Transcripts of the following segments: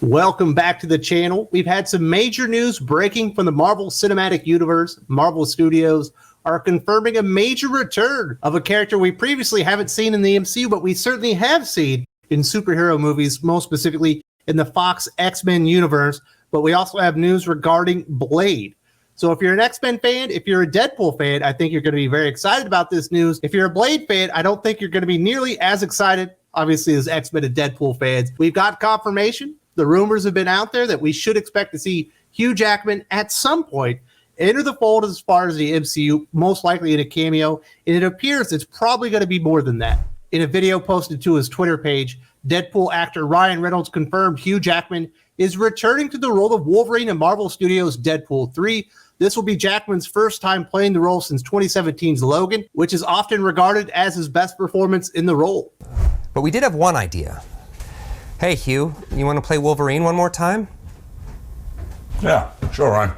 Welcome back to the channel. We've had some major news breaking from the Marvel Cinematic Universe. Marvel Studios are confirming a major return of a character we previously haven't seen in the MCU, but we certainly have seen in superhero movies, most specifically in the Fox X-Men universe. But we also have news regarding Blade. So if you're an X-Men fan, if you're a Deadpool fan, I think you're going to be very excited about this news. If you're a Blade fan, I don't think you're going to be nearly as excited, obviously, as X-Men and Deadpool fans. We've got confirmation. The rumors have been out there that we should expect to see Hugh Jackman at some point enter the fold as far as the MCU, most likely in a cameo. And it appears it's probably going to be more than that. In a video posted to his Twitter page, Deadpool actor Ryan Reynolds confirmed Hugh Jackman is returning to the role of Wolverine in Marvel Studios' Deadpool 3. This will be Jackman's first time playing the role since 2017's Logan, which is often regarded as his best performance in the role. But we did have one idea. Hey, Hugh, you want to play Wolverine one more time? Yeah, sure, Ryan.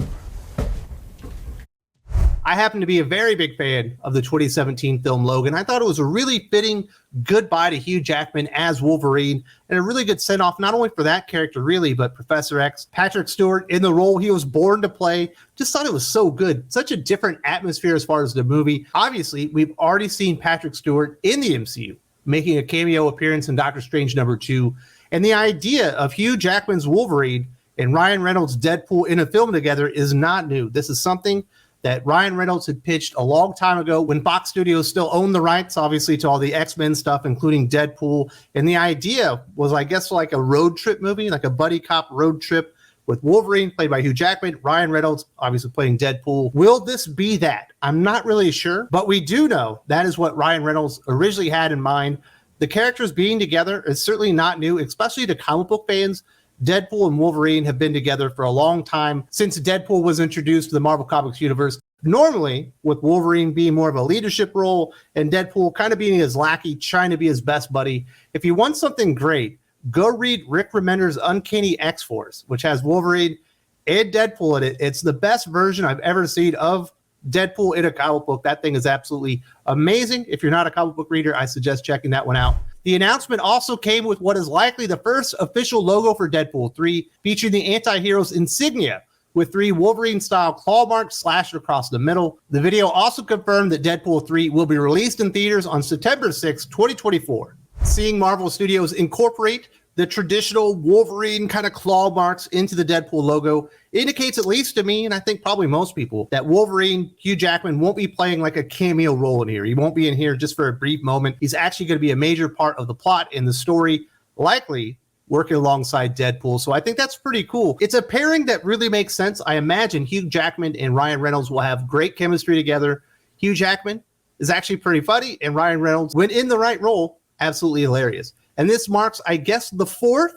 I happen to be a very big fan of the 2017 film Logan. I thought it was a really fitting goodbye to Hugh Jackman as Wolverine and a really good send-off, not only for that character really, but Professor X, Patrick Stewart in the role he was born to play. Just thought it was so good. Such a different atmosphere as far as the movie. Obviously, we've already seen Patrick Stewart in the MCU, making a cameo appearance in Doctor Strange #2. And the idea of Hugh Jackman's Wolverine and Ryan Reynolds' Deadpool in a film together is not new. This is something that Ryan Reynolds had pitched a long time ago when Fox Studios still owned the rights, obviously, to all the X-Men stuff, including Deadpool. And the idea was, I guess, like a road trip movie, like a buddy cop road trip with Wolverine, played by Hugh Jackman, Ryan Reynolds, obviously playing Deadpool. Will this be that? I'm not really sure, but we do know that is what Ryan Reynolds originally had in mind. The characters being together is certainly not new, especially to comic book fans. Deadpool and Wolverine have been together for a long time since Deadpool was introduced to the Marvel Comics universe. Normally, with Wolverine being more of a leadership role and Deadpool kind of being his lackey, trying to be his best buddy. If you want something great, go read Rick Remender's Uncanny X-Force, which has Wolverine and Deadpool in it. It's the best version I've ever seen of Deadpool in a comic book. That thing is absolutely amazing. If you're not a comic book reader, I suggest checking that one out. The announcement also came with what is likely the first official logo for Deadpool 3, featuring the anti-hero's insignia with 3 Wolverine-style claw marks slashed across the middle. The video also confirmed that Deadpool 3 will be released in theaters on September 6, 2024. Seeing Marvel Studios incorporate the traditional Wolverine kind of claw marks into the Deadpool logo indicates, at least to me, and I think probably most people, that Wolverine, Hugh Jackman, won't be playing like a cameo role in here. He won't be in here just for a brief moment. He's actually going to be a major part of the plot and the story, likely working alongside Deadpool. So I think that's pretty cool. It's a pairing that really makes sense. I imagine Hugh Jackman and Ryan Reynolds will have great chemistry together. Hugh Jackman is actually pretty funny, and Ryan Reynolds, when in the right role, absolutely hilarious. And this marks, I guess, the 4th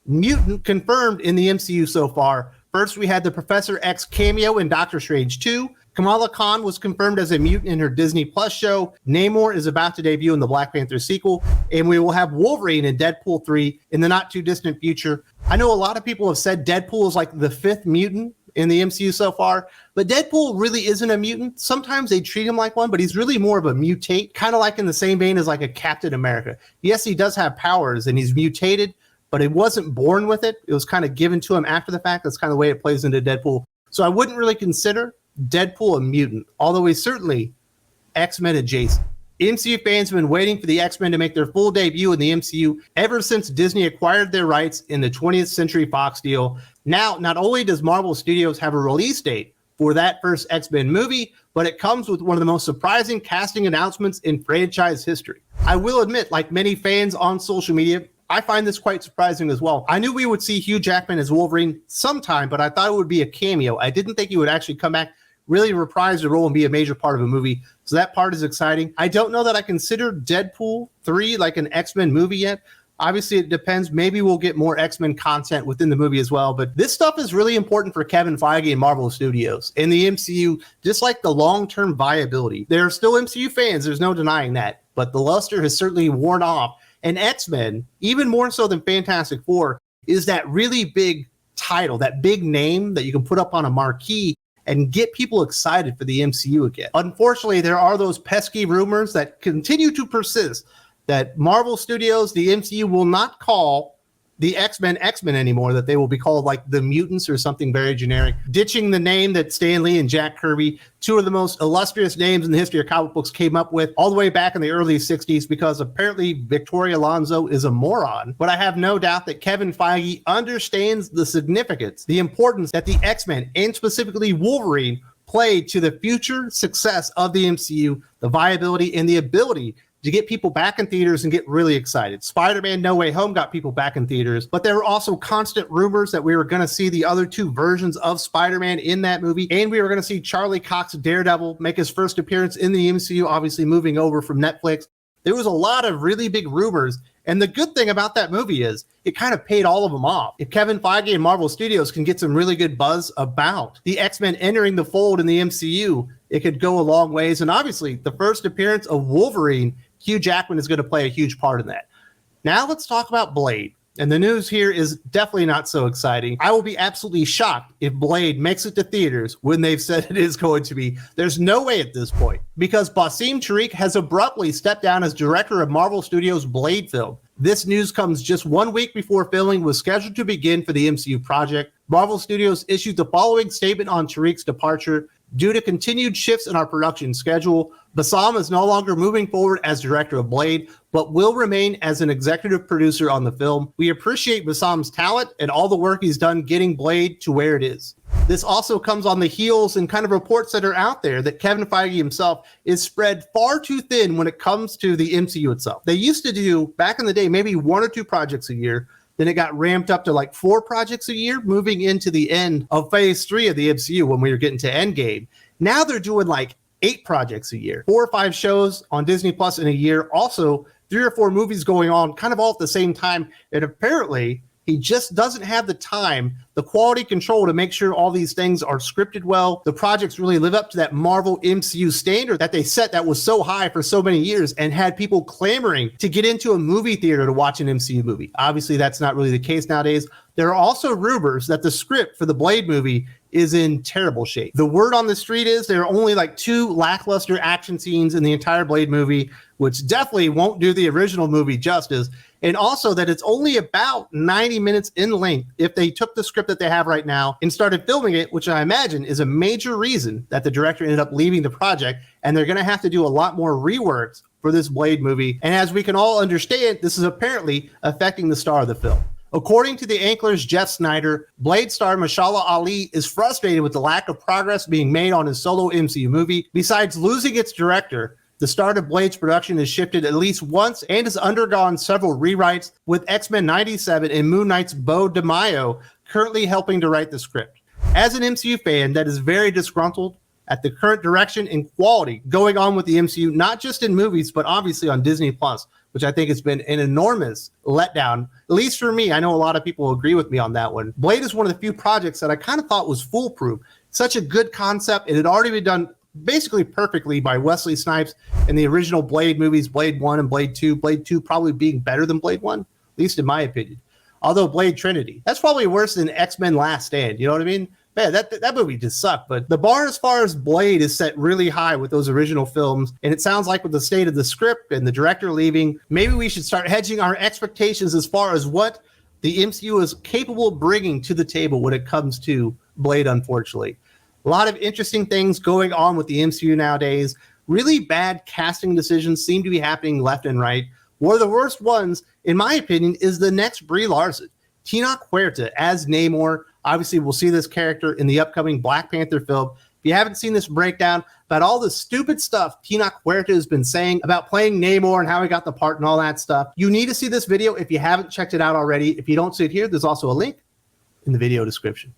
mutant confirmed in the MCU so far. First, we had the Professor X cameo in Doctor Strange 2. Kamala Khan was confirmed as a mutant in her Disney Plus show. Namor is about to debut in the Black Panther sequel. And we will have Wolverine in Deadpool 3 in the not-too-distant future. I know a lot of people have said Deadpool is like the 5th mutant in the MCU so far, but Deadpool really isn't a mutant. Sometimes they treat him like one, but he's really more of a mutate, kind of like in the same vein as like a Captain America. Yes, he does have powers and he's mutated, but he wasn't born with it. It was kind of given to him after the fact. That's kind of the way it plays into Deadpool. So I wouldn't really consider Deadpool a mutant, although he's certainly X-Men adjacent. MCU fans have been waiting for the X-Men to make their full debut in the MCU ever since Disney acquired their rights in the 20th Century Fox deal. Now, not only does Marvel Studios have a release date for that first X-Men movie, but it comes with one of the most surprising casting announcements in franchise history. I will admit, like many fans on social media, I find this quite surprising as well. I knew we would see Hugh Jackman as Wolverine sometime, but I thought it would be a cameo. I didn't think he would actually come back, really reprise the role and be a major part of a movie. So that part is exciting. I don't know that I consider Deadpool 3 like an X-Men movie yet. Obviously, it depends. Maybe we'll get more X-Men content within the movie as well. But this stuff is really important for Kevin Feige and Marvel Studios and the MCU, just like the long-term viability. There are still MCU fans. There's no denying that. But the luster has certainly worn off. And X-Men, even more so than Fantastic Four, is that really big title, that big name that you can put up on a marquee and get people excited for the MCU again. Unfortunately, there are those pesky rumors that continue to persist that Marvel Studios, the MCU, will not call the X-Men anymore, that they will be called like the Mutants or something very generic, ditching the name that Stan Lee and Jack Kirby, two of the most illustrious names in the history of comic books, came up with all the way back in the early 60s, because apparently Victoria Alonso is a moron. But I have no doubt that Kevin Feige understands the significance, the importance that the X-Men, and specifically Wolverine, play to the future success of the MCU, the viability and the ability to get people back in theaters and get really excited. Spider-Man No Way Home got people back in theaters, but there were also constant rumors that we were going to see the other two versions of Spider-Man in that movie, and we were going to see Charlie Cox Daredevil make his first appearance in the MCU, obviously moving over from Netflix. There was a lot of really big rumors, and the good thing about that movie is it kind of paid all of them off. If Kevin Feige and Marvel Studios can get some really good buzz about the X-Men entering the fold in the MCU, it could go a long ways. And obviously, the first appearance of Wolverine, Hugh Jackman is going to play a huge part in that. Now let's talk about Blade. And the news here is definitely not so exciting. I will be absolutely shocked if Blade makes it to theaters when they've said it is going to be. There's no way at this point, because Basim Tariq has abruptly stepped down as director of Marvel Studios' Blade film. This news comes just 1 week before filming was scheduled to begin for the MCU project. Marvel Studios issued the following statement on Tariq's departure. Due to continued shifts in our production schedule, Bassam is no longer moving forward as director of Blade, but will remain as an executive producer on the film. We appreciate Bassam's talent and all the work he's done getting Blade to where it is. This also comes on the heels and kind of reports that are out there that Kevin Feige himself is spread far too thin when it comes to the MCU itself. They used to do, back in the day, maybe 1 or 2 projects a year. Then it got ramped up to like 4 projects a year, moving into the end of phase 3 of the MCU when we were getting to Endgame. Now they're doing like 8 projects a year, 4 or 5 shows on Disney Plus in a year. Also 3 or 4 movies going on kind of all at the same time. And apparently he just doesn't have the time, the quality control to make sure all these things are scripted well. The projects really live up to that Marvel MCU standard that they set that was so high for so many years and had people clamoring to get into a movie theater to watch an MCU movie. Obviously, that's not really the case nowadays. There are also rumors that the script for the Blade movie is in terrible shape. The word on the street is there are only like 2 lackluster action scenes in the entire Blade movie, which definitely won't do the original movie justice. And also that it's only about 90 minutes in length if they took the script that they have right now and started filming it, which I imagine is a major reason that the director ended up leaving the project. And they're going to have to do a lot more reworks for this Blade movie. And as we can all understand, this is apparently affecting the star of the film. According to the Anchor's Jeff Snyder, Blade star Mashallah Ali is frustrated with the lack of progress being made on his solo MCU movie. Besides losing its director, the start of Blade's production has shifted at least once and has undergone several rewrites, with X-Men 97 and Moon Knight's Bo DeMaio currently helping to write the script. As an MCU fan that is very disgruntled at the current direction and quality going on with the MCU, not just in movies, but obviously on Disney Plus, which I think has been an enormous letdown, at least for me. I know a lot of people agree with me on that one. Blade is one of the few projects that I kind of thought was foolproof. Such a good concept. It had already been done basically perfectly by Wesley Snipes in the original Blade movies, Blade 1 and Blade 2. Blade 2 probably being better than Blade 1, at least in my opinion. Although Blade Trinity, that's probably worse than X-Men Last Stand. You know what I mean? Man, that movie just sucked. But the bar as far as Blade is set really high with those original films. And it sounds like with the state of the script and the director leaving, maybe we should start hedging our expectations as far as what the MCU is capable of bringing to the table when it comes to Blade, unfortunately. A lot of interesting things going on with the MCU nowadays. Really bad casting decisions seem to be happening left and right. One of the worst ones, in my opinion, is the next Brie Larson. Tenoch Huerta as Namor. Obviously, we'll see this character in the upcoming Black Panther film. If you haven't seen this breakdown about all the stupid stuff Tenoch Huerta has been saying about playing Namor and how he got the part and all that stuff, you need to see this video if you haven't checked it out already. If you don't see it here, there's also a link in the video description.